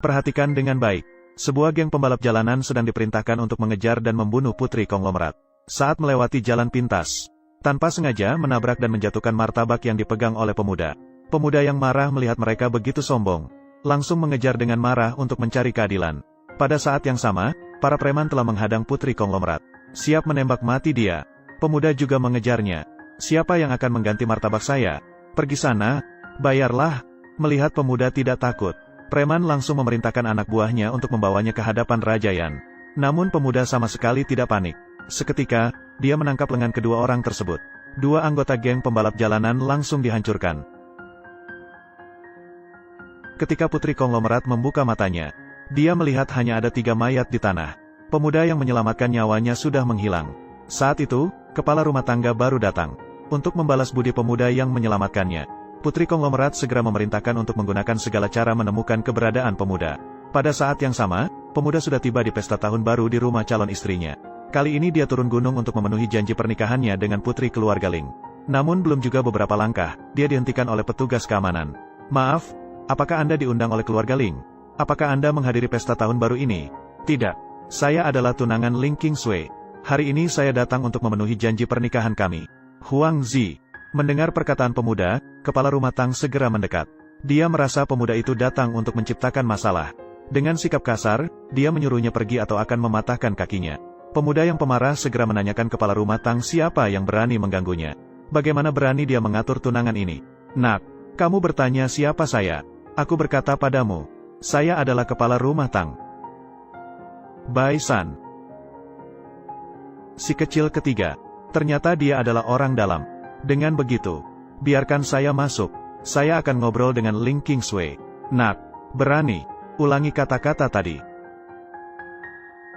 Perhatikan dengan baik. Sebuah geng pembalap jalanan sedang diperintahkan untuk mengejar dan membunuh putri konglomerat. Saat melewati jalan pintas, tanpa sengaja menabrak dan menjatuhkan martabak yang dipegang oleh pemuda. Pemuda yang marah melihat mereka begitu sombong, langsung mengejar dengan marah untuk mencari keadilan. Pada saat yang sama, para preman telah menghadang putri konglomerat. Siap menembak mati dia. Pemuda juga mengejarnya. Siapa yang akan mengganti martabak saya? Pergi sana, bayarlah. Melihat pemuda tidak takut, preman langsung memerintahkan anak buahnya untuk membawanya ke hadapan Raja Yan. Namun pemuda sama sekali tidak panik. Seketika, dia menangkap lengan kedua orang tersebut. Dua anggota geng pembalap jalanan langsung dihancurkan. Ketika putri konglomerat membuka matanya, dia melihat hanya ada 3 mayat di tanah. Pemuda yang menyelamatkan nyawanya sudah menghilang. Saat itu, kepala rumah tangga baru datang untuk membalas budi pemuda yang menyelamatkannya. Putri konglomerat segera memerintahkan untuk menggunakan segala cara menemukan keberadaan pemuda. Pada saat yang sama, pemuda sudah tiba di pesta tahun baru di rumah calon istrinya. Kali ini dia turun gunung untuk memenuhi janji pernikahannya dengan putri keluarga Ling. Namun belum juga beberapa langkah, dia dihentikan oleh petugas keamanan. Maaf, apakah Anda diundang oleh keluarga Ling? Apakah Anda menghadiri pesta tahun baru ini? Tidak. Saya adalah tunangan Ling Qingsui. Hari ini saya datang untuk memenuhi janji pernikahan kami. Huang Zi. Mendengar perkataan pemuda, kepala rumah tangga segera mendekat. Dia merasa pemuda itu datang untuk menciptakan masalah. Dengan sikap kasar, dia menyuruhnya pergi atau akan mematahkan kakinya. Pemuda yang pemarah segera menanyakan kepala rumah tangga siapa yang berani mengganggunya. Bagaimana berani dia mengatur tunangan ini? Nak, kamu bertanya siapa saya? Aku berkata padamu, saya adalah kepala rumah tangga. Bai San. Si kecil ketiga. Ternyata dia adalah orang dalam. Dengan begitu, biarkan saya masuk. Saya akan ngobrol dengan Ling Qingsui. Nak, berani. Ulangi kata-kata tadi.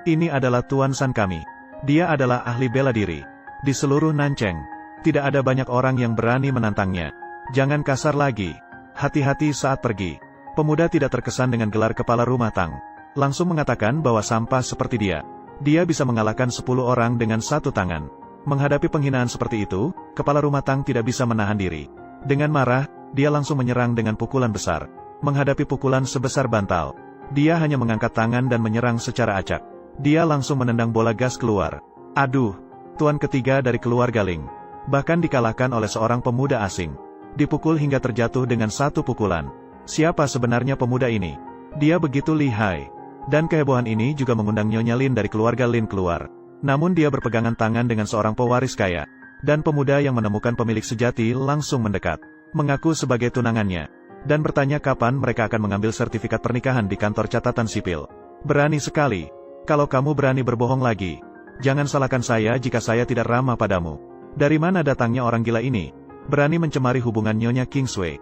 Ini adalah Tuan San kami. Dia adalah ahli bela diri. Di seluruh Nancheng, tidak ada banyak orang yang berani menantangnya. Jangan kasar lagi. Hati-hati saat pergi. Pemuda tidak terkesan dengan gelar kepala rumah tangga. Langsung mengatakan bahwa sampah seperti dia. Dia bisa mengalahkan 10 orang dengan satu tangan. Menghadapi penghinaan seperti itu, kepala rumah tangga tidak bisa menahan diri. Dengan marah, dia langsung menyerang dengan pukulan besar. Menghadapi pukulan sebesar bantal, dia hanya mengangkat tangan dan menyerang secara acak. Dia langsung menendang bola gas keluar. Aduh, tuan ketiga dari keluarga Ling. Bahkan dikalahkan oleh seorang pemuda asing. Dipukul hingga terjatuh dengan satu pukulan. Siapa sebenarnya pemuda ini? Dia begitu lihai. Dan kehebohan ini juga mengundang Nyonya Lin dari keluarga Lin keluar. Namun dia berpegangan tangan dengan seorang pewaris kaya. Dan pemuda yang menemukan pemilik sejati langsung mendekat. Mengaku sebagai tunangannya. Dan bertanya kapan mereka akan mengambil sertifikat pernikahan di kantor catatan sipil. Berani sekali. Kalau kamu berani berbohong lagi, jangan salahkan saya jika saya tidak ramah padamu. Dari mana datangnya orang gila ini? Berani mencemari hubungan Nyonya Qingsui.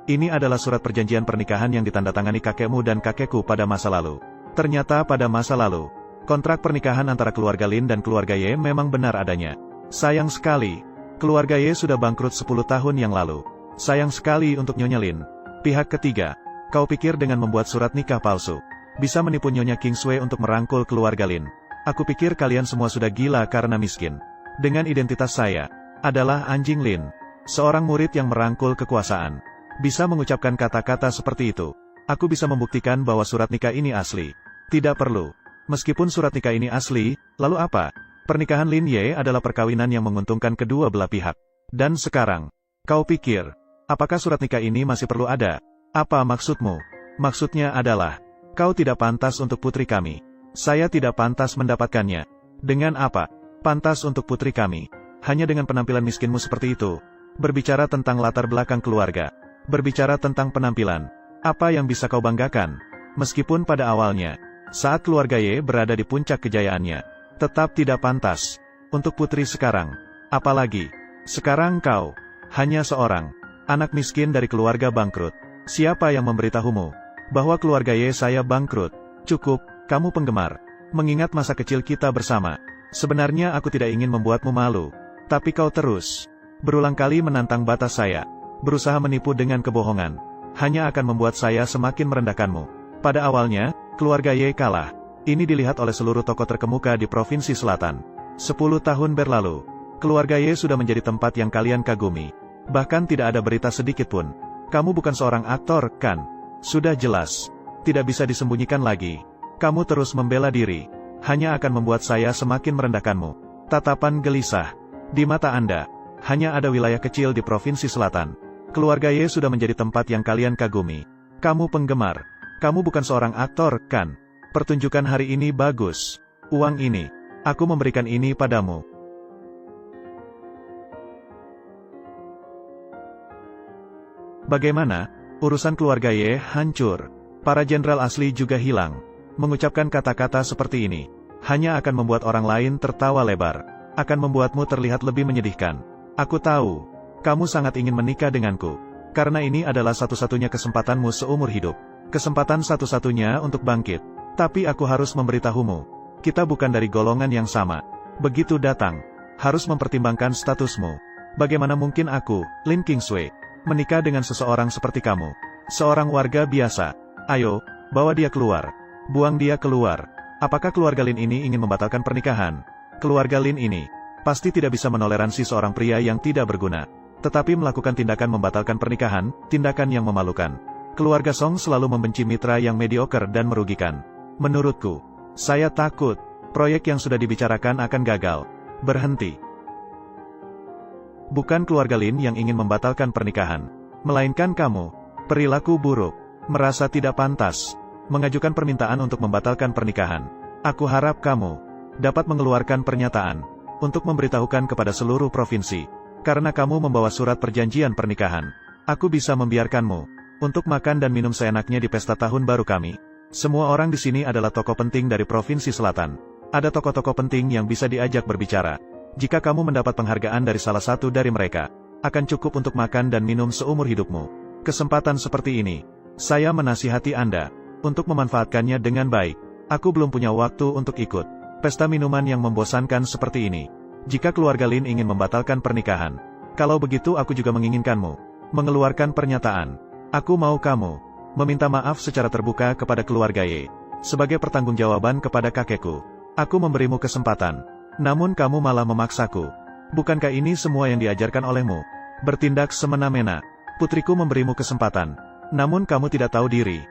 Ini adalah surat perjanjian pernikahan yang ditandatangani kakekmu dan kakekku pada masa lalu. Ternyata pada masa lalu, kontrak pernikahan antara keluarga Lin dan keluarga Ye memang benar adanya. Sayang sekali, keluarga Ye sudah bangkrut 10 tahun yang lalu. Sayang sekali untuk Nyonya Lin. Pihak ketiga, kau pikir dengan membuat surat nikah palsu, bisa menipu Nyonya Qingsui untuk merangkul keluarga Lin. Aku pikir kalian semua sudah gila karena miskin. Dengan identitas saya, adalah Anjing Lin, seorang murid yang merangkul kekuasaan. Bisa mengucapkan kata-kata seperti itu. Aku bisa membuktikan bahwa surat nikah ini asli. Tidak perlu. Meskipun surat nikah ini asli, lalu apa? Pernikahan Lin Ye adalah perkawinan yang menguntungkan kedua belah pihak. Dan sekarang, kau pikir, apakah surat nikah ini masih perlu ada? Apa maksudmu? Maksudnya adalah, kau tidak pantas untuk putri kami. Saya tidak pantas mendapatkannya. Dengan apa? Pantas untuk putri kami. Hanya dengan penampilan miskinmu seperti itu. Berbicara tentang latar belakang keluarga. Berbicara tentang penampilan. Apa yang bisa kau banggakan? Meskipun pada awalnya, saat keluarga Ye berada di puncak kejayaannya, tetap tidak pantas untuk putri sekarang. Apalagi, sekarang kau hanya seorang anak miskin dari keluarga bangkrut. Siapa yang memberitahumu bahwa keluarga Ye saya bangkrut? Cukup, kamu penggemar. Mengingat masa kecil kita bersama. Sebenarnya aku tidak ingin membuatmu malu. Tapi kau terus berulang kali menantang batas saya. Berusaha menipu dengan kebohongan. Hanya akan membuat saya semakin merendahkanmu. Pada awalnya, keluarga Ye kalah. Ini dilihat oleh seluruh tokoh terkemuka di Provinsi Selatan. 10 tahun berlalu, keluarga Ye sudah menjadi tempat yang kalian kagumi. Bahkan tidak ada berita sedikit pun. Kamu bukan seorang aktor, kan? Sudah jelas. Tidak bisa disembunyikan lagi. Kamu terus membela diri. Hanya akan membuat saya semakin merendahkanmu. Tatapan gelisah. Di mata Anda, hanya ada wilayah kecil di Provinsi Selatan. Keluarga Ye sudah menjadi tempat yang kalian kagumi. Kamu penggemar. Kamu bukan seorang aktor, kan? Pertunjukan hari ini bagus. Uang ini. Aku memberikan ini padamu. Bagaimana? Urusan keluarga Ye hancur. Para jenderal asli juga hilang. Mengucapkan kata-kata seperti ini hanya akan membuat orang lain tertawa lebar. Akan membuatmu terlihat lebih menyedihkan. Aku tahu. Kamu sangat ingin menikah denganku. Karena ini adalah satu-satunya kesempatanmu seumur hidup. Kesempatan satu-satunya untuk bangkit. Tapi aku harus memberitahumu. Kita bukan dari golongan yang sama. Begitu datang, harus mempertimbangkan statusmu. Bagaimana mungkin aku, Lin Kingsway, menikah dengan seseorang seperti kamu? Seorang warga biasa. Ayo, bawa dia keluar. Buang dia keluar. Apakah keluarga Lin ini ingin membatalkan pernikahan? Keluarga Lin ini pasti tidak bisa menoleransi seorang pria yang tidak berguna. Tetapi melakukan tindakan membatalkan pernikahan, tindakan yang memalukan. Keluarga Song selalu membenci mitra yang mediocre dan merugikan. Menurutku, saya takut proyek yang sudah dibicarakan akan gagal. Berhenti. Bukan keluarga Lin yang ingin membatalkan pernikahan, melainkan kamu. Perilaku buruk, merasa tidak pantas, mengajukan permintaan untuk membatalkan pernikahan. Aku harap kamu dapat mengeluarkan pernyataan untuk memberitahukan kepada seluruh provinsi. Karena kamu membawa surat perjanjian pernikahan, aku bisa membiarkanmu untuk makan dan minum seenaknya di pesta tahun baru kami. Semua orang di sini adalah tokoh penting dari Provinsi Selatan. Ada tokoh-tokoh penting yang bisa diajak berbicara. Jika kamu mendapat penghargaan dari salah satu dari mereka, akan cukup untuk makan dan minum seumur hidupmu. Kesempatan seperti ini, saya menasihati Anda untuk memanfaatkannya dengan baik. Aku belum punya waktu untuk ikut pesta minuman yang membosankan seperti ini. Jika keluarga Lin ingin membatalkan pernikahan, kalau begitu aku juga menginginkanmu mengeluarkan pernyataan. Aku mau kamu meminta maaf secara terbuka kepada keluarga Ye. Sebagai pertanggungjawaban kepada kakekku, aku memberimu kesempatan. Namun kamu malah memaksaku. Bukankah ini semua yang diajarkan olehmu? Bertindak semena-mena. Putriku memberimu kesempatan, namun kamu tidak tahu diri.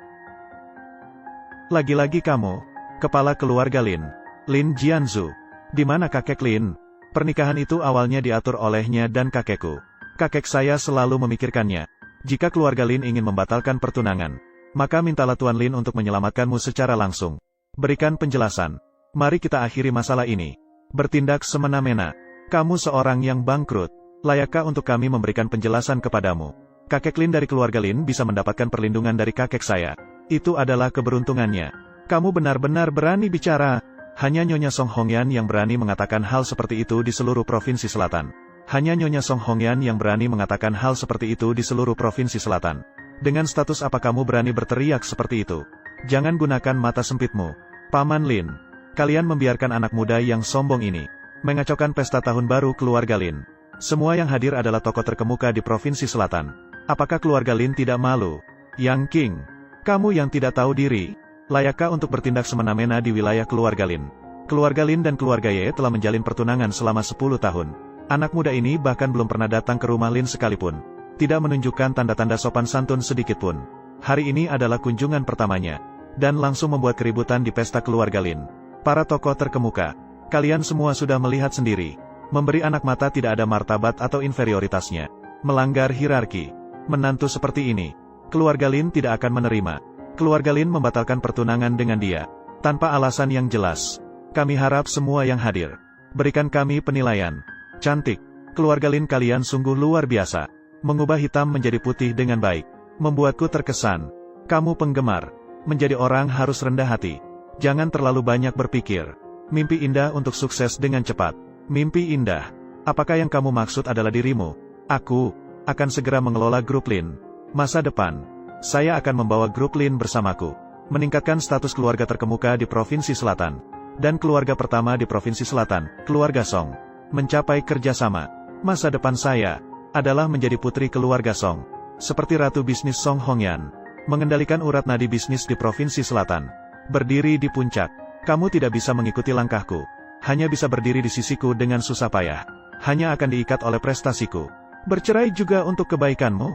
Lagi-lagi kamu, kepala keluarga Lin, Lin Jianzu. Di mana kakek Lin? Pernikahan itu awalnya diatur olehnya dan kakekku. Kakek saya selalu memikirkannya. Jika keluarga Lin ingin membatalkan pertunangan, maka mintalah Tuan Lin untuk menyelamatkanmu secara langsung. Berikan penjelasan. Mari kita akhiri masalah ini. Bertindak semena-mena. Kamu seorang yang bangkrut. Layakkah untuk kami memberikan penjelasan kepadamu? Kakek Lin dari keluarga Lin bisa mendapatkan perlindungan dari kakek saya. Itu adalah keberuntungannya. Kamu benar-benar berani bicara. Hanya Nyonya Song Hongyan yang berani mengatakan hal seperti itu di seluruh Provinsi Selatan. Hanya Nyonya Song Hongyan yang berani mengatakan hal seperti itu di seluruh Provinsi Selatan. Dengan status apa kamu berani berteriak seperti itu? Jangan gunakan mata sempitmu. Paman Lin. Kalian membiarkan anak muda yang sombong ini mengacaukan pesta tahun baru keluarga Lin. Semua yang hadir adalah tokoh terkemuka di Provinsi Selatan. Apakah keluarga Lin tidak malu? Yang King, kamu yang tidak tahu diri, layakkah untuk bertindak semena-mena di wilayah keluarga Lin? Keluarga Lin dan keluarga Ye telah menjalin pertunangan selama 10 tahun. Anak muda ini bahkan belum pernah datang ke rumah Lin sekalipun. Tidak menunjukkan tanda-tanda sopan santun sedikitpun. Hari ini adalah kunjungan pertamanya, dan langsung membuat keributan di pesta keluarga Lin. Para tokoh terkemuka, kalian semua sudah melihat sendiri. Memberi anak mata tidak ada martabat atau inferioritasnya. Melanggar hierarki. Menantu seperti ini, keluarga Lin tidak akan menerima. Keluarga Lin membatalkan pertunangan dengan dia, tanpa alasan yang jelas. Kami harap semua yang hadir berikan kami penilaian. Cantik, keluarga Lin kalian sungguh luar biasa. Mengubah hitam menjadi putih dengan baik. Membuatku terkesan. Kamu penggemar. Menjadi orang harus rendah hati. Jangan terlalu banyak berpikir. Mimpi indah untuk sukses dengan cepat. Mimpi indah. Apakah yang kamu maksud adalah dirimu? Aku akan segera mengelola grup Lin. Masa depan, saya akan membawa grup Lin bersamaku. Meningkatkan status keluarga terkemuka di Provinsi Selatan. Dan keluarga pertama di Provinsi Selatan, keluarga Song. Mencapai kerjasama. Masa depan saya adalah menjadi putri keluarga Song. Seperti Ratu Bisnis Song Hongyan. Mengendalikan urat nadi bisnis di Provinsi Selatan. Berdiri di puncak. Kamu tidak bisa mengikuti langkahku. Hanya bisa berdiri di sisiku dengan susah payah. Hanya akan diikat oleh prestasiku. Bercerai juga untuk kebaikanmu.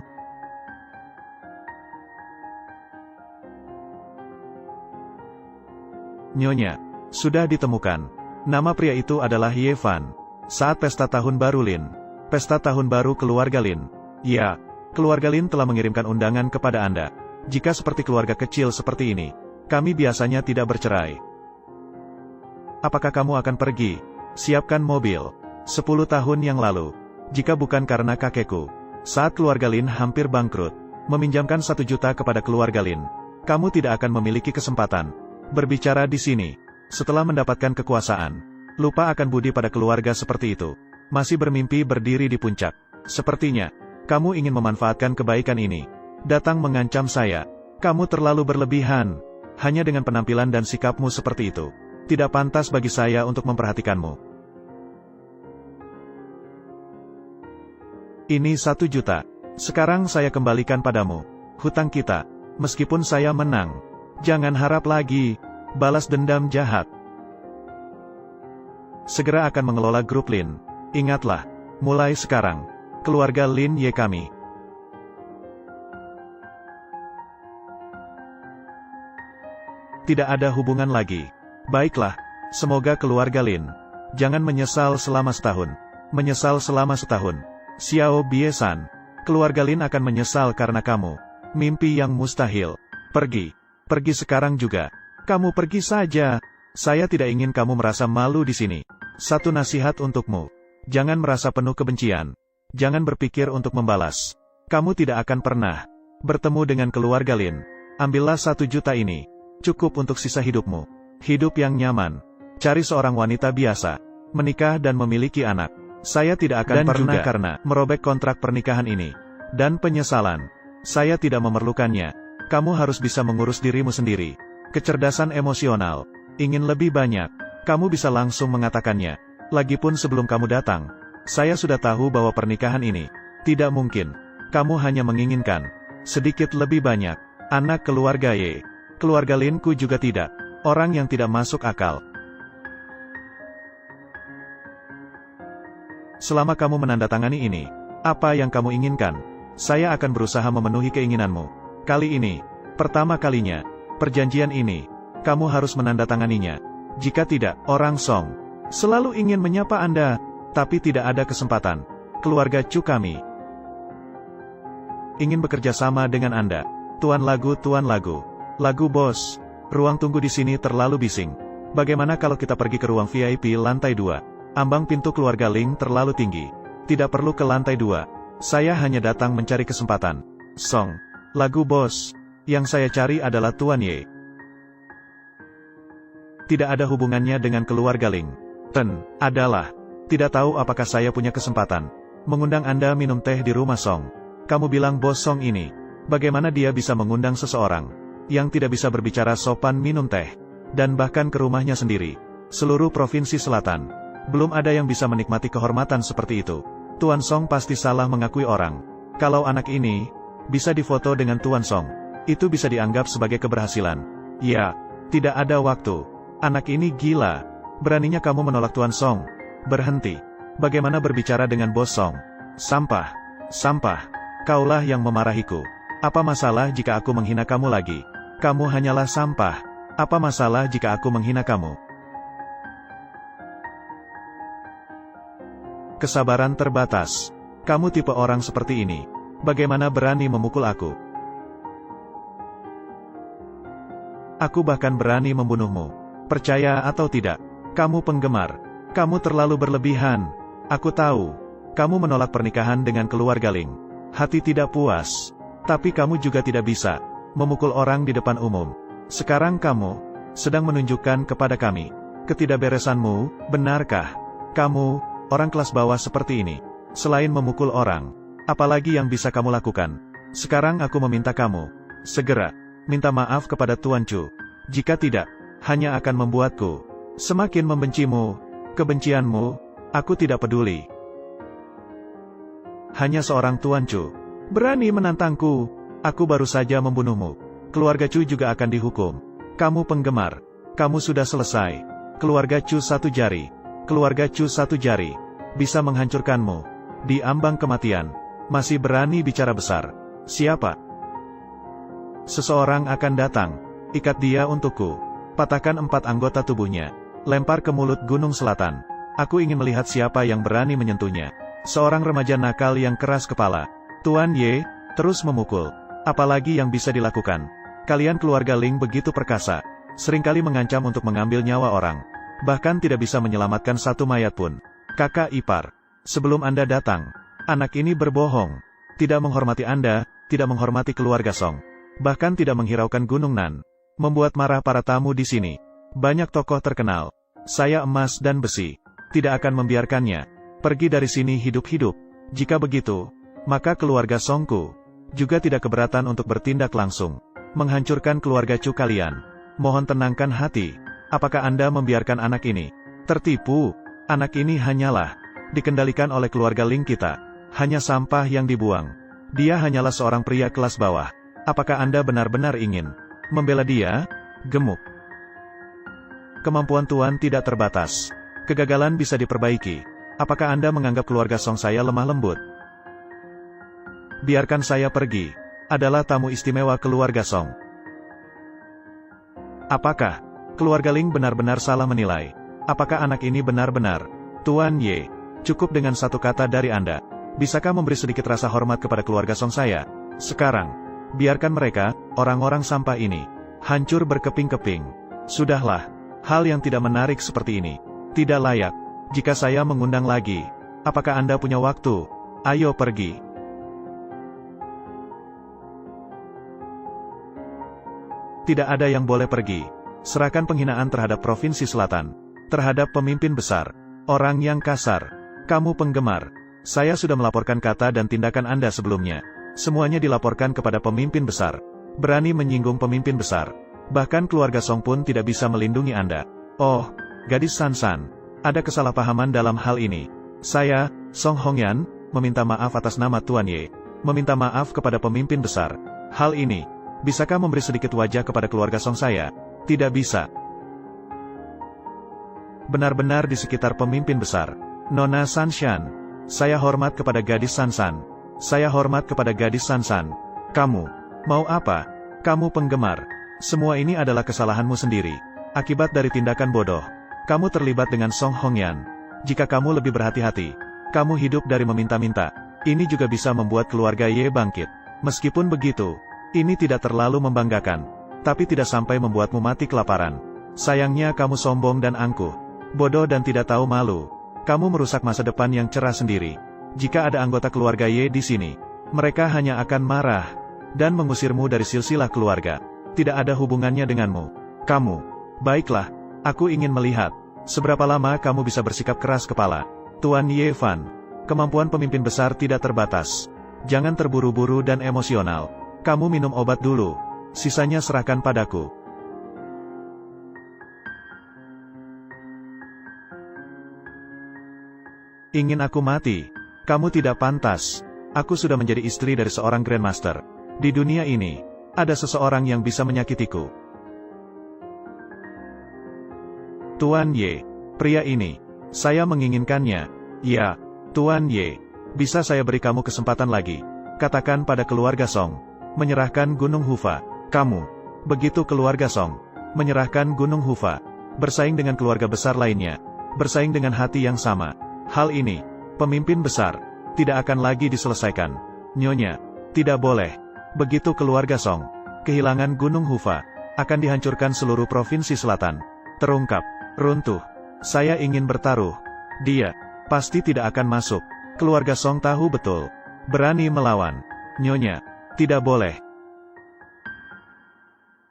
Nyonya, sudah ditemukan. Nama pria itu adalah Ye Fan. Saat pesta tahun baru Lin. Pesta tahun baru keluarga Lin. Ya, keluarga Lin telah mengirimkan undangan kepada Anda. Jika seperti keluarga kecil seperti ini, kami biasanya tidak bercerai. Apakah kamu akan pergi? Siapkan mobil. 10 tahun yang lalu, jika bukan karena kakekku, saat keluarga Lin hampir bangkrut, meminjamkan 1 juta kepada keluarga Lin, kamu tidak akan memiliki kesempatan berbicara di sini. Setelah mendapatkan kekuasaan, lupa akan budi pada keluarga seperti itu, masih bermimpi berdiri di puncak. Sepertinya, kamu ingin memanfaatkan kebaikan ini. Datang mengancam saya. Kamu terlalu berlebihan. Hanya dengan penampilan dan sikapmu seperti itu, tidak pantas bagi saya untuk memperhatikanmu. Ini 1 juta. Sekarang saya kembalikan padamu. Hutang kita. Meskipun saya menang, jangan harap lagi balas dendam jahat. Segera akan mengelola grup Lin. Ingatlah, mulai sekarang, keluarga Lin Ye kami. Tidak ada hubungan lagi. Baiklah, semoga keluarga Lin jangan menyesal selama setahun. Menyesal selama setahun. Xiao Biesan, keluarga Lin akan menyesal karena kamu. Mimpi yang mustahil. Pergi. Pergi sekarang juga. Kamu pergi saja. Saya tidak ingin kamu merasa malu di sini. Satu nasihat untukmu. Jangan merasa penuh kebencian. Jangan berpikir untuk membalas. Kamu tidak akan pernah bertemu dengan keluarga Lin. Ambillah 1 juta ini. Cukup untuk sisa hidupmu. Hidup yang nyaman. Cari seorang wanita biasa. Menikah dan memiliki anak. Saya tidak akan pernah karena merobek kontrak pernikahan ini. Dan penyesalan. Saya tidak memerlukannya. Kamu harus bisa mengurus dirimu sendiri. Kecerdasan emosional. Ingin lebih banyak. Kamu bisa langsung mengatakannya. Lagipun sebelum kamu datang, saya sudah tahu bahwa pernikahan ini tidak mungkin. Kamu hanya menginginkan sedikit lebih banyak. Anak keluarga Ye. Keluarga Linku juga tidak. Orang yang tidak masuk akal. Selama kamu menandatangani ini, apa yang kamu inginkan, saya akan berusaha memenuhi keinginanmu. Kali ini, pertama kalinya, perjanjian ini, kamu harus menandatanganinya. Jika tidak, orang Song selalu ingin menyapa Anda, tapi tidak ada kesempatan. Keluarga Chu kami ingin bekerja sama dengan Anda. Tuan lagu, lagu bos. Ruang tunggu di sini terlalu bising. Bagaimana kalau kita pergi ke ruang VIP lantai 2? Ambang pintu keluarga Ling terlalu tinggi. Tidak perlu ke lantai 2. Saya hanya datang mencari kesempatan. Song, lagu bos. Yang saya cari adalah Tuan Ye. Tidak ada hubungannya dengan keluarga Ling. Adalah. Tidak tahu apakah saya punya kesempatan mengundang Anda minum teh di rumah Song. Kamu bilang bos Song ini, bagaimana dia bisa mengundang seseorang yang tidak bisa berbicara sopan minum teh, dan bahkan ke rumahnya sendiri. Seluruh provinsi selatan, belum ada yang bisa menikmati kehormatan seperti itu. Tuan Song pasti salah mengakui orang. Kalau anak ini bisa difoto dengan Tuan Song, itu bisa dianggap sebagai keberhasilan. Ya, tidak ada waktu. Anak ini gila. Beraninya kamu menolak Tuan Song. Berhenti. Bagaimana berbicara dengan bos Song? Sampah. Sampah. Kaulah yang memarahiku. Apa masalah jika aku menghina kamu lagi? Kamu hanyalah sampah. Apa masalah jika aku menghina kamu? Kesabaran terbatas. Kamu tipe orang seperti ini. Bagaimana berani memukul aku? Aku bahkan berani membunuhmu. Percaya atau tidak, kamu penggemar. Kamu terlalu berlebihan. Aku tahu. Kamu menolak pernikahan dengan keluarga Ling. Hati tidak puas. Tapi kamu juga tidak bisa memukul orang di depan umum. Sekarang kamu sedang menunjukkan kepada kami ketidakberesanmu, benarkah? Kamu, orang kelas bawah seperti ini, selain memukul orang, apalagi yang bisa kamu lakukan? Sekarang aku meminta kamu segera minta maaf kepada Tuan Chu. Jika tidak, hanya akan membuatku semakin membencimu. Kebencianmu, aku tidak peduli. Hanya seorang Tuan Chu berani menantangku. Aku baru saja membunuhmu. Keluarga Chu juga akan dihukum. Kamu penggemar. Kamu sudah selesai. Keluarga Chu 1 jari. Keluarga Chu 1 jari bisa menghancurkanmu. Di ambang kematian, masih berani bicara besar. Siapa? Seseorang akan datang. Ikat dia untukku. Patahkan 4 anggota tubuhnya. Lempar ke mulut Gunung Selatan. Aku ingin melihat siapa yang berani menyentuhnya. Seorang remaja nakal yang keras kepala. Tuan Ye, terus memukul. Apalagi yang bisa dilakukan? Kalian keluarga Ling begitu perkasa. Seringkali mengancam untuk mengambil nyawa orang. Bahkan tidak bisa menyelamatkan satu mayat pun. Kakak ipar. Sebelum Anda datang, anak ini berbohong. Tidak menghormati Anda, tidak menghormati keluarga Song. Bahkan tidak menghiraukan Gunung Nan. Membuat marah para tamu di sini. Banyak tokoh terkenal. Saya emas dan besi. Tidak akan membiarkannya pergi dari sini hidup-hidup. Jika begitu, maka keluarga Songku juga tidak keberatan untuk bertindak langsung. Menghancurkan keluarga Chu kalian. Mohon tenangkan hati. Apakah Anda membiarkan anak ini tertipu? Anak ini hanyalah dikendalikan oleh keluarga Ling kita. Hanya sampah yang dibuang. Dia hanyalah seorang pria kelas bawah. Apakah Anda benar-benar ingin membela dia? Gemuk. Kemampuan Tuan tidak terbatas. Kegagalan bisa diperbaiki. Apakah Anda menganggap keluarga Song saya lemah lembut? Biarkan saya pergi. Adalah tamu istimewa keluarga Song. Apakah keluarga Ling benar-benar salah menilai? Apakah anak ini benar-benar? Tuan Ye, cukup dengan satu kata dari Anda. Bisakah memberi sedikit rasa hormat kepada keluarga Song saya? Sekarang, biarkan mereka, orang-orang sampah ini, hancur berkeping-keping. Sudahlah, hal yang tidak menarik seperti ini. Tidak layak. Jika saya mengundang lagi, apakah Anda punya waktu? Ayo pergi. Tidak ada yang boleh pergi. Serahkan penghinaan terhadap Provinsi Selatan. Terhadap pemimpin besar. Orang yang kasar. Kamu penggemar. Saya sudah melaporkan kata dan tindakan Anda sebelumnya. Semuanya dilaporkan kepada pemimpin besar. Berani menyinggung pemimpin besar. Bahkan keluarga Song pun tidak bisa melindungi Anda. Oh, gadis Sansan. Ada kesalahpahaman dalam hal ini. Saya, Song Hongyan, meminta maaf atas nama Tuan Ye. Meminta maaf kepada pemimpin besar. Hal ini, bisakah memberi sedikit wajah kepada keluarga Song saya? Tidak bisa. Benar-benar di sekitar pemimpin besar. Nona Sanshan. Saya hormat kepada gadis Sansan. Saya hormat kepada gadis Sansan. Kamu, mau apa? Kamu penggemar. Semua ini adalah kesalahanmu sendiri. Akibat dari tindakan bodoh. Kamu terlibat dengan Song Hongyan. Jika kamu lebih berhati-hati, kamu hidup dari meminta-minta. Ini juga bisa membuat keluarga Ye bangkit. Meskipun begitu, ini tidak terlalu membanggakan. Tapi tidak sampai membuatmu mati kelaparan. Sayangnya kamu sombong dan angkuh. Bodoh dan tidak tahu malu. Kamu merusak masa depan yang cerah sendiri. Jika ada anggota keluarga Ye di sini, mereka hanya akan marah dan mengusirmu dari silsilah keluarga. Tidak ada hubungannya denganmu. Kamu. Baiklah, aku ingin melihat seberapa lama kamu bisa bersikap keras kepala. Tuan Ye Fan. Kemampuan pemimpin besar tidak terbatas. Jangan terburu-buru dan emosional. Kamu minum obat dulu. Sisanya serahkan padaku. Ingin aku mati? Kamu tidak pantas. Aku sudah menjadi istri dari seorang Grandmaster. Di dunia ini, ada seseorang yang bisa menyakitiku. Tuan Ye, pria ini, saya menginginkannya. Ya, Tuan Ye, bisa saya beri kamu kesempatan lagi. Katakan pada keluarga Song, menyerahkan Gunung Hufa. Kamu, begitu keluarga Song, menyerahkan Gunung Hufa. Bersaing dengan keluarga besar lainnya. Bersaing dengan hati yang sama. Hal ini, pemimpin besar, tidak akan lagi diselesaikan. Nyonya, tidak boleh. Begitu keluarga Song, kehilangan Gunung Hufa, akan dihancurkan seluruh Provinsi Selatan. Terungkap. Runtuh. Saya ingin bertaruh. Dia pasti tidak akan masuk. Keluarga Song tahu betul. Berani melawan. Nyonya, tidak boleh.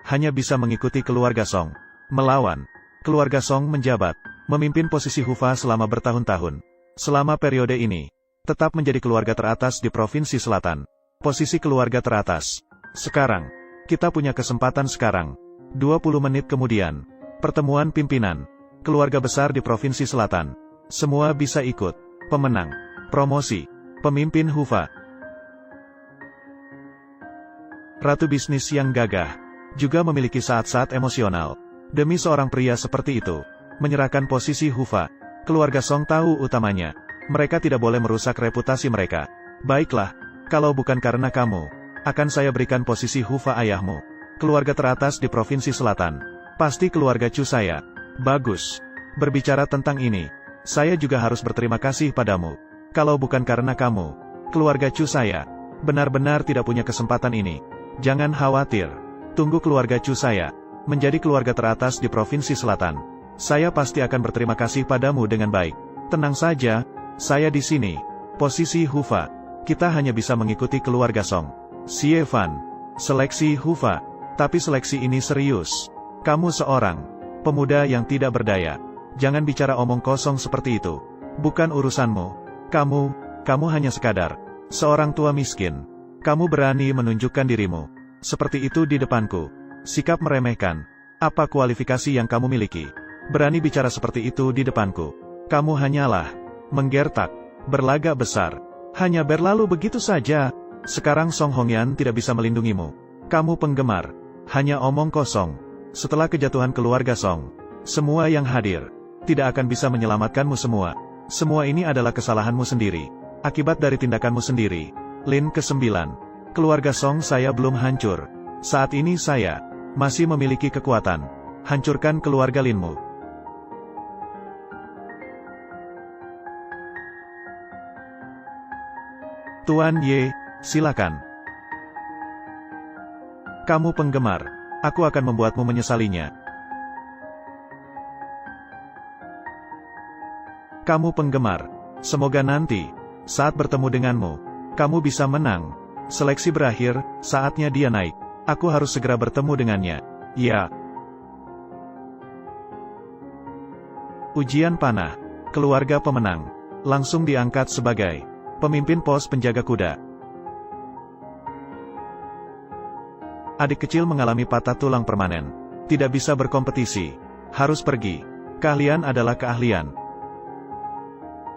Hanya bisa mengikuti keluarga Song. Melawan. Keluarga Song menjabat, memimpin posisi Hufa selama bertahun-tahun. Selama periode ini, tetap menjadi keluarga teratas di Provinsi Selatan. Posisi keluarga teratas. Sekarang, kita punya kesempatan sekarang. 20 menit kemudian. Pertemuan pimpinan keluarga besar di Provinsi Selatan. Semua bisa ikut. Pemenang promosi pemimpin Hufa. Ratu bisnis yang gagah juga memiliki saat-saat emosional. Demi seorang pria seperti itu, menyerahkan posisi Hufa. Keluarga Song tahu utamanya. Mereka tidak boleh merusak reputasi mereka. Baiklah, kalau bukan karena kamu, akan saya berikan posisi Hufa ayahmu. Keluarga teratas di Provinsi Selatan. Pasti keluarga Chu saya. Bagus. Berbicara tentang ini, saya juga harus berterima kasih padamu. Kalau bukan karena kamu, keluarga Chu saya benar-benar tidak punya kesempatan ini. Jangan khawatir. Tunggu keluarga Chu saya menjadi keluarga teratas di Provinsi Selatan. Saya pasti akan berterima kasih padamu dengan baik. Tenang saja, saya di sini. Posisi Hufa. Kita hanya bisa mengikuti keluarga Song. Xie Fan. Seleksi Hufa. Tapi seleksi ini serius. Kamu seorang pemuda yang tidak berdaya. Jangan bicara omong kosong seperti itu. Bukan urusanmu. Kamu hanya sekadar seorang tua miskin. Kamu berani menunjukkan dirimu seperti itu di depanku. Sikap meremehkan. Apa kualifikasi yang kamu miliki? Berani bicara seperti itu di depanku. Kamu hanyalah menggertak, berlagak besar. Hanya berlalu begitu saja. Sekarang Song Hongyan tidak bisa melindungimu. Kamu penggemar. Hanya omong kosong. Setelah kejatuhan keluarga Song, semua yang hadir tidak akan bisa menyelamatkanmu semua. Semua ini adalah kesalahanmu sendiri. Akibat dari tindakanmu sendiri. Lin ke-9. Keluarga Song saya belum hancur. Saat ini saya masih memiliki kekuatan. Hancurkan keluarga Linmu. Tuan Ye, silakan. Kamu penggemar. Aku akan membuatmu menyesalinya. Kamu penggemar. Semoga nanti, saat bertemu denganmu, kamu bisa menang. Seleksi berakhir, saatnya dia naik. Aku harus segera bertemu dengannya. Ya. Ujian panah. Keluarga pemenang. Langsung diangkat sebagai pemimpin pos penjaga kuda. Adik kecil mengalami patah tulang permanen. Tidak bisa berkompetisi. Harus pergi. Keahlian adalah keahlian.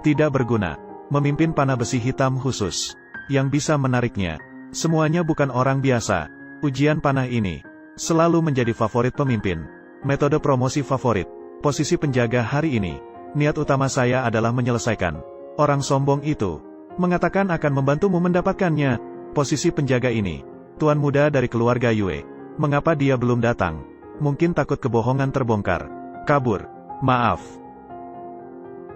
Tidak berguna. Memimpin panah besi hitam khusus. Yang bisa menariknya. Semuanya bukan orang biasa. Ujian panah ini selalu menjadi favorit pemimpin. Metode promosi favorit. Posisi penjaga hari ini. Niat utama saya adalah menyelesaikan. Orang sombong itu mengatakan akan membantumu mendapatkannya. Posisi penjaga ini. Tuan muda dari keluarga Yue. Mengapa dia belum datang? Mungkin takut kebohongan terbongkar. Kabur. Maaf.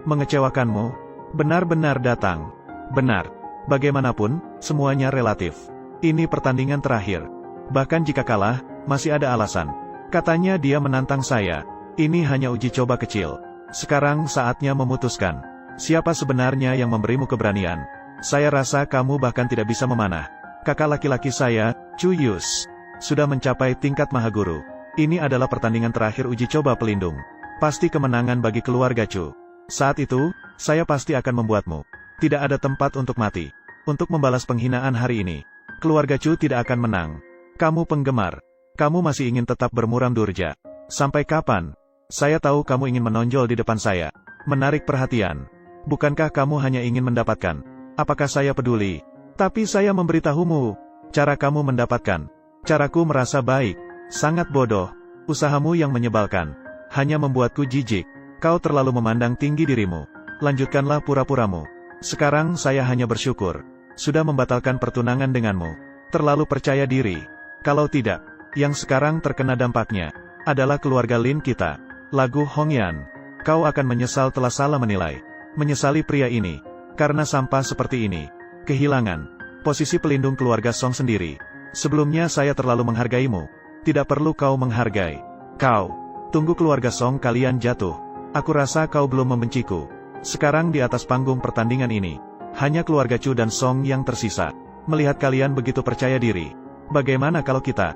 Mengecewakanmu? Benar-benar datang. Benar. Bagaimanapun, semuanya relatif. Ini pertandingan terakhir. Bahkan jika kalah, masih ada alasan. Katanya dia menantang saya. Ini hanya uji coba kecil. Sekarang saatnya memutuskan. Siapa sebenarnya yang memberimu keberanian? Saya rasa kamu bahkan tidak bisa memanah. Kakak laki-laki saya, Chu Yus, sudah mencapai tingkat Mahaguru. Ini adalah pertandingan terakhir uji coba pelindung. Pasti kemenangan bagi keluarga Chu. Saat itu, saya pasti akan membuatmu tidak ada tempat untuk mati. Untuk membalas penghinaan hari ini, keluarga Chu tidak akan menang. Kamu penggemar. Kamu masih ingin tetap bermuram durja. Sampai kapan? Saya tahu kamu ingin menonjol di depan saya. Menarik perhatian. Bukankah kamu hanya ingin mendapatkan? Apakah saya peduli? Tapi saya memberitahumu, cara kamu mendapatkan. Caraku merasa baik. Sangat bodoh. Usahamu yang menyebalkan. Hanya membuatku jijik. Kau terlalu memandang tinggi dirimu. Lanjutkanlah pura-puramu. Sekarang saya hanya bersyukur. Sudah membatalkan pertunangan denganmu. Terlalu percaya diri. Kalau tidak, yang sekarang terkena dampaknya adalah keluarga Lin kita. Lagu Hongyan. Kau akan menyesal telah salah menilai. Menyesali pria ini. Karena sampah seperti ini. Kehilangan posisi pelindung keluarga Song sendiri. Sebelumnya saya terlalu menghargaimu. Tidak perlu kau menghargai. Kau. Tunggu keluarga Song kalian jatuh. Aku rasa kau belum membenciku. Sekarang di atas panggung pertandingan ini, hanya keluarga Chu dan Song yang tersisa. Melihat kalian begitu percaya diri. Bagaimana kalau kita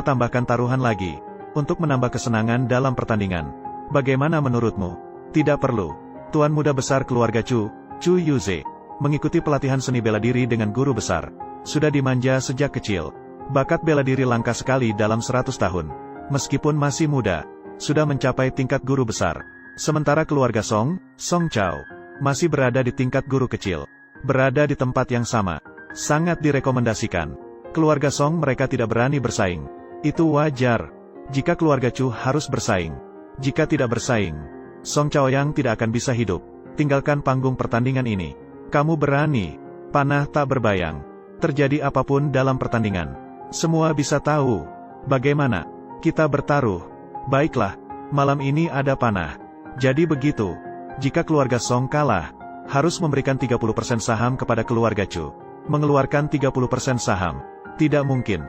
tambahkan taruhan lagi. Untuk menambah kesenangan dalam pertandingan. Bagaimana menurutmu? Tidak perlu. Tuan muda besar keluarga Chu, Chu Yuze. Mengikuti pelatihan seni bela diri dengan guru besar. Sudah dimanja sejak kecil. Bakat bela diri langka sekali dalam 100 tahun. Meskipun masih muda, sudah mencapai tingkat guru besar. Sementara keluarga Song, Song Chao, masih berada di tingkat guru kecil. Berada di tempat yang sama. Sangat direkomendasikan. Keluarga Song mereka tidak berani bersaing. Itu wajar. Jika keluarga Chu harus bersaing. Jika tidak bersaing, Song Chaoyang tidak akan bisa hidup. Tinggalkan panggung pertandingan ini. Kamu berani. Panah tak berbayang. Terjadi apapun dalam pertandingan. Semua bisa tahu. Bagaimana kita bertaruh. Baiklah, malam ini ada panah. Jadi begitu, jika keluarga Song kalah, harus memberikan 30% saham kepada keluarga Chu. Mengeluarkan 30% saham. Tidak mungkin.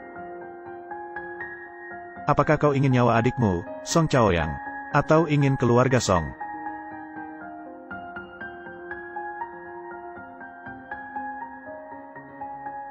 Apakah kau ingin nyawa adikmu, Song Chaoyang? Atau ingin keluarga Song?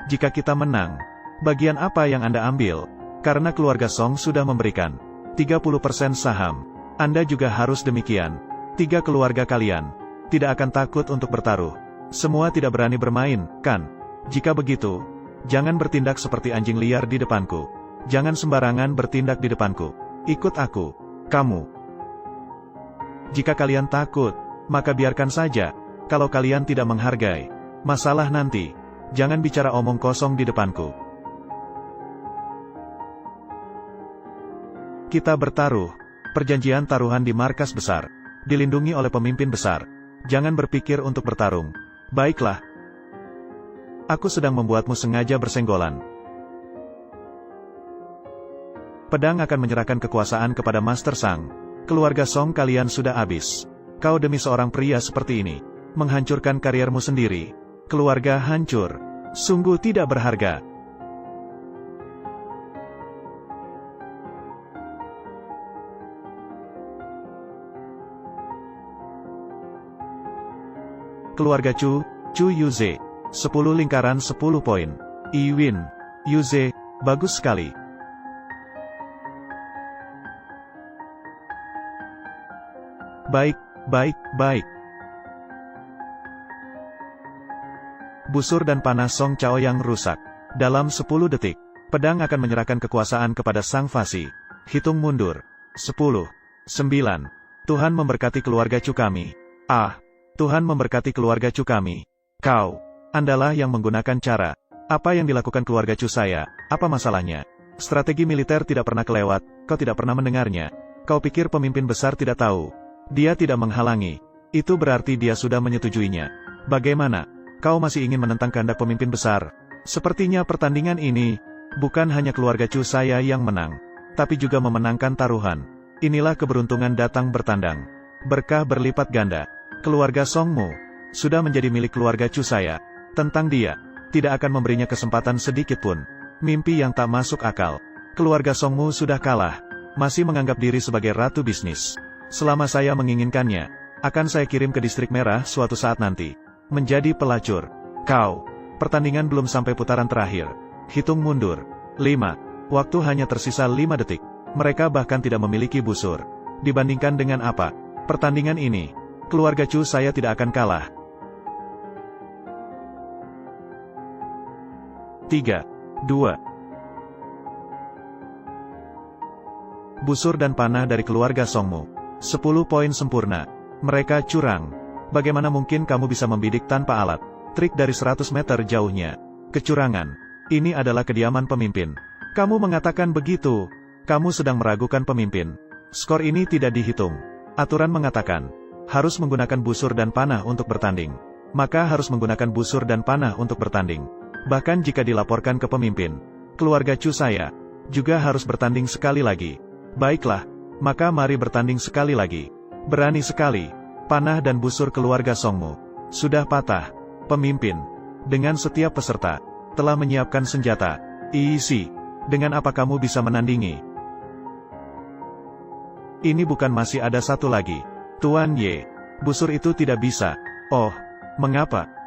Jika kita menang, bagian apa yang Anda ambil? Karena keluarga Song sudah memberikan 30% saham. Anda juga harus demikian. 3 keluarga kalian tidak akan takut untuk bertaruh. Semua tidak berani bermain, kan? Jika begitu, jangan bertindak seperti anjing liar di depanku. Jangan sembarangan bertindak di depanku. Ikut aku. Kamu. Jika kalian takut, maka biarkan saja. Kalau kalian tidak menghargai masalah nanti, jangan bicara omong kosong di depanku. Kita bertaruh. Perjanjian taruhan di markas besar. Dilindungi oleh pemimpin besar. Jangan berpikir untuk bertarung. Baiklah. Aku sedang membuatmu sengaja bersenggolan. Pedang akan menyerahkan kekuasaan kepada Master Sang. Keluarga Song kalian sudah habis. Kau demi seorang pria seperti ini menghancurkan kariermu sendiri. Keluarga hancur. Sungguh tidak berharga. Keluarga Chu, Chu Yuze. 10 lingkaran 10 poin. Iwin, Yuze, bagus sekali. Baik, baik, baik. Busur dan panah Song Chaoyang rusak. Dalam 10 detik, pedang akan menyerahkan kekuasaan kepada Sang Fasi. Hitung mundur. 10, 9. Tuhan memberkati keluarga Chu kami. Tuhan memberkati keluarga Chu kami. Kau, Andalah yang menggunakan cara. Apa yang dilakukan keluarga Chu saya? Apa masalahnya? Strategi militer tidak pernah kelewat, kau tidak pernah mendengarnya. Kau pikir pemimpin besar tidak tahu? Dia tidak menghalangi. Itu berarti dia sudah menyetujuinya. Bagaimana? Kau masih ingin menentang kehendak pemimpin besar? Sepertinya pertandingan ini, bukan hanya keluarga Chu saya yang menang, tapi juga memenangkan taruhan. Inilah keberuntungan datang bertandang. Berkah berlipat ganda. Keluarga Songmu sudah menjadi milik keluarga Chu saya. Tentang dia, tidak akan memberinya kesempatan sedikit pun. Mimpi yang tak masuk akal. Keluarga Songmu sudah kalah, masih menganggap diri sebagai ratu bisnis. Selama saya menginginkannya, akan saya kirim ke distrik merah suatu saat nanti. Menjadi pelacur. Kau, pertandingan belum sampai putaran terakhir. Hitung mundur. 5. Waktu hanya tersisa 5 detik. Mereka bahkan tidak memiliki busur. Dibandingkan dengan apa? Pertandingan ini, keluarga Chu saya tidak akan kalah. 3, 2. Busur dan panah dari keluarga Songmu. 10 poin sempurna. Mereka curang. Bagaimana mungkin kamu bisa membidik tanpa alat? Trik dari 100 meter jauhnya. Kecurangan. Ini adalah kediaman pemimpin. Kamu mengatakan begitu. Kamu sedang meragukan pemimpin. Skor ini tidak dihitung. Aturan mengatakan, harus menggunakan busur dan panah untuk bertanding. Maka harus menggunakan busur dan panah untuk bertanding. Bahkan jika dilaporkan ke pemimpin, keluarga Chu saya juga harus bertanding sekali lagi. Baiklah, maka mari bertanding sekali lagi. Berani sekali. Panah dan busur keluarga Songmu sudah patah. Pemimpin, dengan setiap peserta, telah menyiapkan senjata. Isi, dengan apa kamu bisa menandingi? Ini bukan masih ada satu lagi. Tuan Ye, busur itu tidak bisa. Oh, mengapa?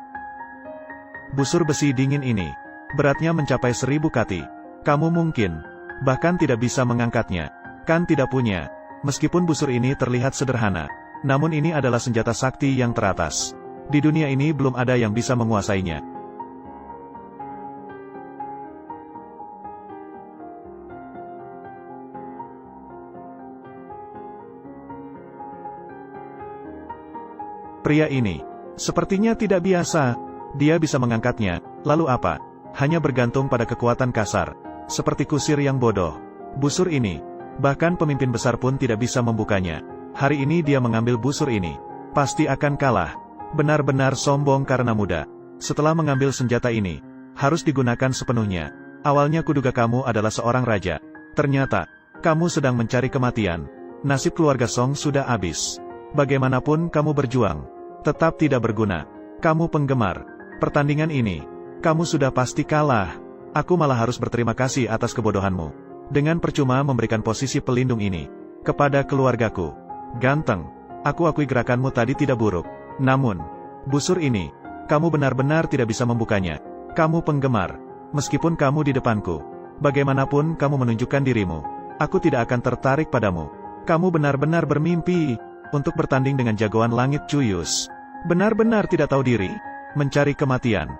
Busur besi dingin ini, beratnya mencapai 1000 kati. Kamu mungkin, bahkan tidak bisa mengangkatnya. Kan tidak punya. Meskipun busur ini terlihat sederhana, namun ini adalah senjata sakti yang teratas. Di dunia ini belum ada yang bisa menguasainya. Pria ini, sepertinya tidak biasa. Dia bisa mengangkatnya, lalu apa? Hanya bergantung pada kekuatan kasar. Seperti kusir yang bodoh. Busur ini, bahkan pemimpin besar pun tidak bisa membukanya. Hari ini dia mengambil busur ini. Pasti akan kalah. Benar-benar sombong karena muda. Setelah mengambil senjata ini, harus digunakan sepenuhnya. Awalnya kuduga kamu adalah seorang raja. Ternyata, Kamu sedang mencari kematian. Nasib keluarga Song sudah habis. Bagaimanapun kamu berjuang, tetap tidak berguna. Kamu penggemar. Pertandingan ini, kamu sudah pasti kalah. Aku malah harus berterima kasih atas kebodohanmu. Dengan percuma memberikan posisi pelindung ini kepada keluargaku. Ganteng, aku akui gerakanmu tadi tidak buruk. Namun, busur ini, kamu benar-benar tidak bisa membukanya. Kamu penggemar. Meskipun kamu di depanku, bagaimanapun kamu menunjukkan dirimu, aku tidak akan tertarik padamu. Kamu benar-benar bermimpi untuk bertanding dengan jagoan langit Cuyus. Benar-benar tidak tahu diri, mencari kematian.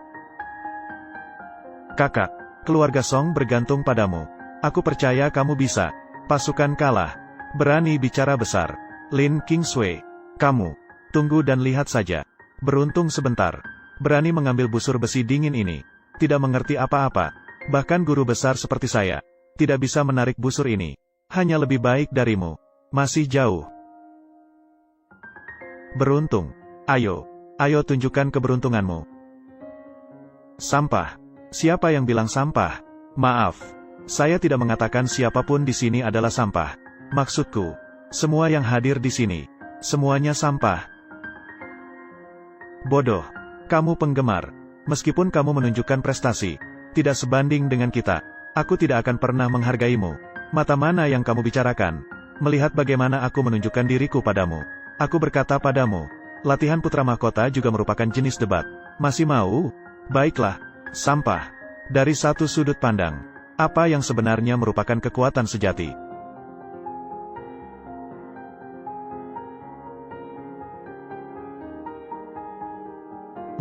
Kakak, keluarga Song bergantung padamu. Aku percaya kamu bisa. Pasukan kalah. Berani bicara besar. Lin Kingsway, kamu, tunggu dan lihat saja. Beruntung sebentar. Berani mengambil busur besi dingin ini. Tidak mengerti apa-apa. Bahkan guru besar seperti saya, tidak bisa menarik busur ini. Hanya lebih baik darimu. Masih jauh. Beruntung. Ayo tunjukkan keberuntunganmu. Sampah. Siapa yang bilang sampah? Maaf. Saya tidak mengatakan siapapun di sini adalah sampah. Maksudku, semua yang hadir di sini, semuanya sampah. Bodoh. Kamu penggemar. Meskipun kamu menunjukkan prestasi, tidak sebanding dengan kita. Aku tidak akan pernah menghargaimu. Mata mana yang kamu bicarakan? Melihat bagaimana aku menunjukkan diriku padamu. Aku berkata padamu, latihan putra mahkota juga merupakan jenis debat. Masih mau? Baiklah, sampah. Dari satu sudut pandang, apa yang sebenarnya merupakan kekuatan sejati?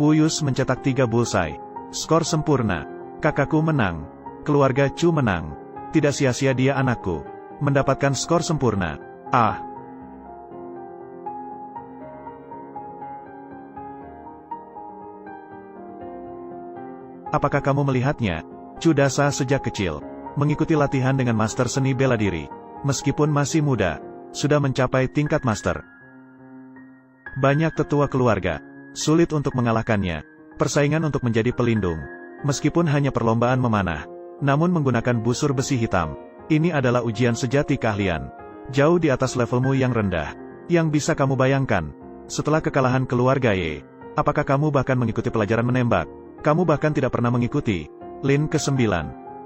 Wuyus mencetak 3 bullseye. Skor sempurna. Kakakku menang. Keluarga Chu menang. Tidak sia-sia dia anakku. Mendapatkan skor sempurna. Ah. Apakah kamu melihatnya? Chu Dasa sejak kecil mengikuti latihan dengan master seni bela diri. Meskipun masih muda, sudah mencapai tingkat master. Banyak tetua keluarga sulit untuk mengalahkannya. Persaingan untuk menjadi pelindung, meskipun hanya perlombaan memanah, namun menggunakan busur besi hitam. Ini adalah ujian sejati keahlian. Jauh di atas levelmu yang rendah. Yang bisa kamu bayangkan, setelah kekalahan keluarga Ye, apakah kamu bahkan mengikuti pelajaran menembak? Kamu bahkan tidak pernah mengikuti. Lin ke-9.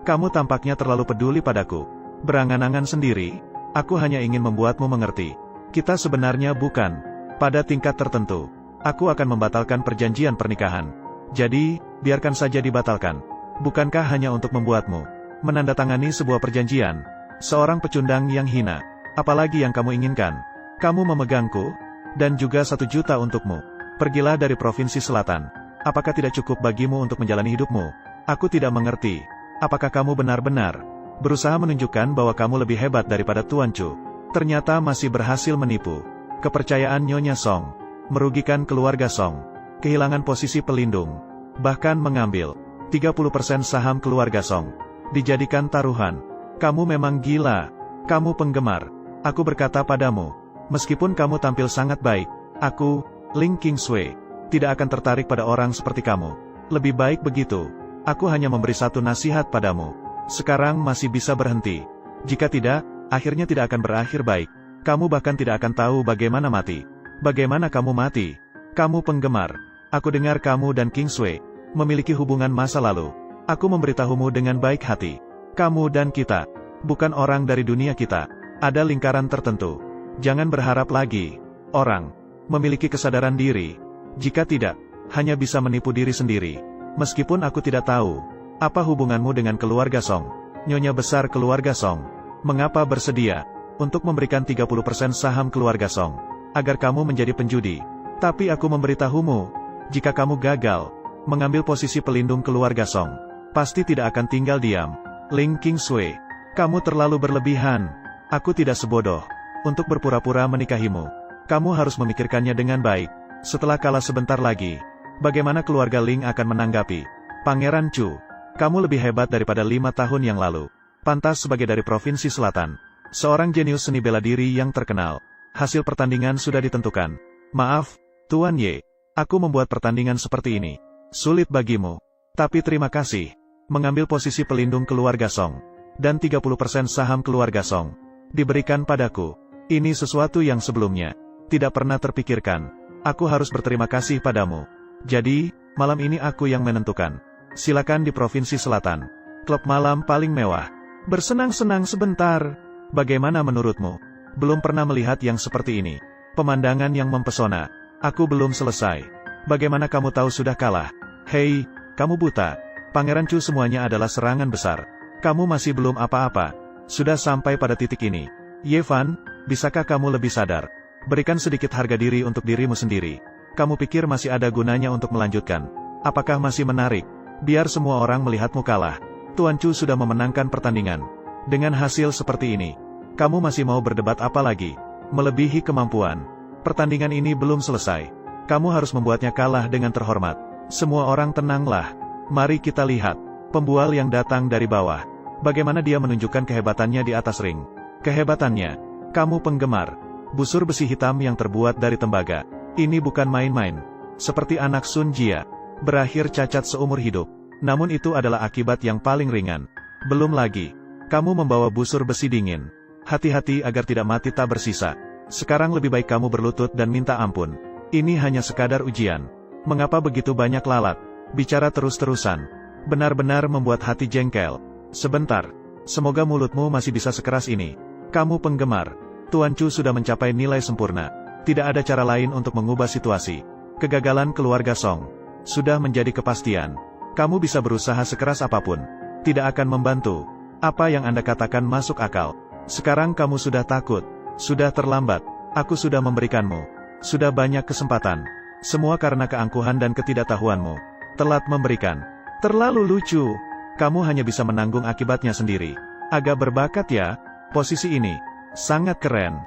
Kamu tampaknya terlalu peduli padaku. Berangan-angan sendiri. Aku hanya ingin membuatmu mengerti. Kita sebenarnya bukan. Pada tingkat tertentu, aku akan membatalkan perjanjian pernikahan. Jadi, biarkan saja dibatalkan. Bukankah hanya untuk membuatmu menandatangani sebuah perjanjian? Seorang pecundang yang hina. Apalagi yang kamu inginkan? Kamu memegangku, dan juga 1 juta untukmu. Pergilah dari provinsi selatan. Apakah tidak cukup bagimu untuk menjalani hidupmu? Aku tidak mengerti. Apakah kamu benar-benar berusaha menunjukkan bahwa kamu lebih hebat daripada Tuan Chu? Ternyata masih berhasil menipu. Kepercayaan Nyonya Song. Merugikan keluarga Song. Kehilangan posisi pelindung. Bahkan mengambil 30% saham keluarga Song. Dijadikan taruhan. Kamu memang gila. Kamu penggemar. Aku berkata padamu, meskipun kamu tampil sangat baik, aku, Ling Kingsway, tidak akan tertarik pada orang seperti kamu. Lebih baik begitu. Aku hanya memberi 1 nasihat padamu. Sekarang masih bisa berhenti. Jika tidak, akhirnya tidak akan berakhir baik. Kamu bahkan tidak akan tahu bagaimana mati. Bagaimana kamu mati? Kamu penggemar. Aku dengar kamu dan Kingsway memiliki hubungan masa lalu. Aku memberitahumu dengan baik hati. Kamu dan kita bukan orang dari dunia kita. Ada lingkaran tertentu. Jangan berharap lagi. Orang memiliki kesadaran diri. Jika tidak, hanya bisa menipu diri sendiri. Meskipun aku tidak tahu apa hubunganmu dengan keluarga Song, Nyonya besar keluarga Song. Mengapa bersedia untuk memberikan 30% saham keluarga Song agar kamu menjadi penjudi? Tapi aku memberitahumu, jika kamu gagal mengambil posisi pelindung keluarga Song, pasti tidak akan tinggal diam. Ling Kingsway, kamu terlalu berlebihan. Aku tidak sebodoh untuk berpura-pura menikahimu. Kamu harus memikirkannya dengan baik. Setelah kalah sebentar lagi, bagaimana keluarga Ling akan menanggapi? Pangeran Chu, kamu lebih hebat daripada 5 tahun yang lalu. Pantas sebagai dari provinsi selatan. Seorang jenius seni bela diri yang terkenal. Hasil pertandingan sudah ditentukan. Maaf, Tuan Ye, aku membuat pertandingan seperti ini sulit bagimu. Tapi terima kasih. Mengambil posisi pelindung keluarga Song dan 30% saham keluarga Song. diberikan padaku. Ini sesuatu yang sebelumnya tidak pernah terpikirkan. Aku harus berterima kasih padamu. Jadi, malam ini aku yang menentukan. Silakan di Provinsi Selatan. Klub malam paling mewah. Bersenang-senang sebentar. Bagaimana menurutmu? Belum pernah melihat yang seperti ini. Pemandangan yang mempesona. Aku belum selesai. Bagaimana kamu tahu sudah kalah? Hei, kamu buta. Pangeran Chu, semuanya adalah serangan besar. Kamu masih belum apa-apa. Sudah sampai pada titik ini. Ye Fan, bisakah kamu lebih sadar? Berikan sedikit harga diri untuk dirimu sendiri. Kamu pikir masih ada gunanya untuk melanjutkan? Apakah masih menarik? Biar semua orang melihatmu kalah. Tuan Chu sudah memenangkan pertandingan. Dengan hasil seperti ini, kamu masih mau berdebat apa lagi? Melebihi kemampuan. Pertandingan ini belum selesai. Kamu harus membuatnya kalah dengan terhormat. Semua orang tenanglah. Mari kita lihat. Pembual yang datang dari bawah. Bagaimana dia menunjukkan kehebatannya di atas ring. Kehebatannya. Kamu penggemar. Busur besi hitam yang terbuat dari tembaga. Ini bukan main-main. Seperti anak Sun Jia. Berakhir cacat seumur hidup. Namun itu adalah akibat yang paling ringan. Belum lagi. Kamu membawa busur besi dingin. Hati-hati agar tidak mati tak bersisa. Sekarang lebih baik kamu berlutut dan minta ampun. Ini hanya sekadar ujian. Mengapa begitu banyak lalat? Bicara terus-terusan. Benar-benar membuat hati jengkel. Sebentar. Semoga mulutmu masih bisa sekeras ini. Kamu penggemar. Tuan Chu sudah mencapai nilai sempurna. Tidak ada cara lain untuk mengubah situasi. Kegagalan keluarga Song sudah menjadi kepastian. Kamu bisa berusaha sekeras apapun. Tidak akan membantu. Apa yang Anda katakan masuk akal. Sekarang kamu sudah takut. Sudah terlambat. Aku sudah memberikanmu. Sudah banyak kesempatan. Semua karena keangkuhan dan ketidaktahuanmu. Telat memberikan. Terlalu lucu. Kamu hanya bisa menanggung akibatnya sendiri. Agak berbakat ya. Posisi ini sangat keren.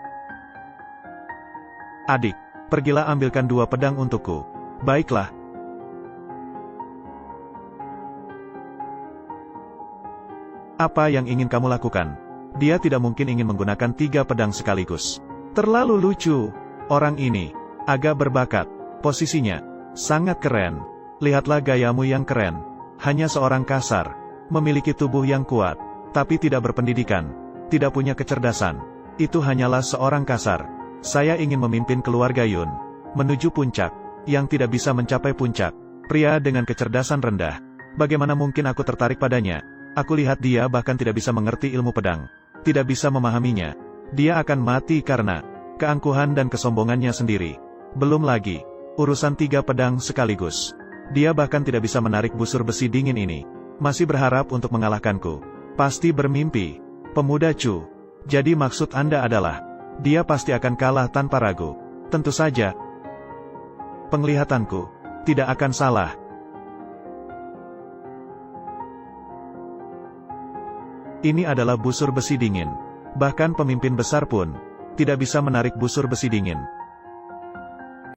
Adik, pergilah ambilkan 2 pedang untukku. Baiklah. Apa yang ingin kamu lakukan? Dia tidak mungkin ingin menggunakan 3 pedang sekaligus. Terlalu lucu. Orang ini agak berbakat. Posisinya sangat keren. Lihatlah gayamu yang keren. Hanya seorang kasar. Memiliki tubuh yang kuat. Tapi tidak berpendidikan. Tidak punya kecerdasan. Itu hanyalah seorang kasar. Saya ingin memimpin keluarga Yun menuju puncak, yang tidak bisa mencapai puncak. Pria dengan kecerdasan rendah. Bagaimana mungkin aku tertarik padanya? Aku lihat dia bahkan tidak bisa mengerti ilmu pedang. Tidak bisa memahaminya. Dia akan mati karena keangkuhan dan kesombongannya sendiri. Belum lagi, urusan 3 pedang sekaligus. Dia bahkan tidak bisa menarik busur besi dingin ini. Masih berharap untuk mengalahkanku. Pasti bermimpi. Pemuda Chu. Jadi maksud Anda adalah, dia pasti akan kalah tanpa ragu. Tentu saja. Penglihatanku tidak akan salah. Ini adalah busur besi dingin. Bahkan pemimpin besar pun tidak bisa menarik busur besi dingin.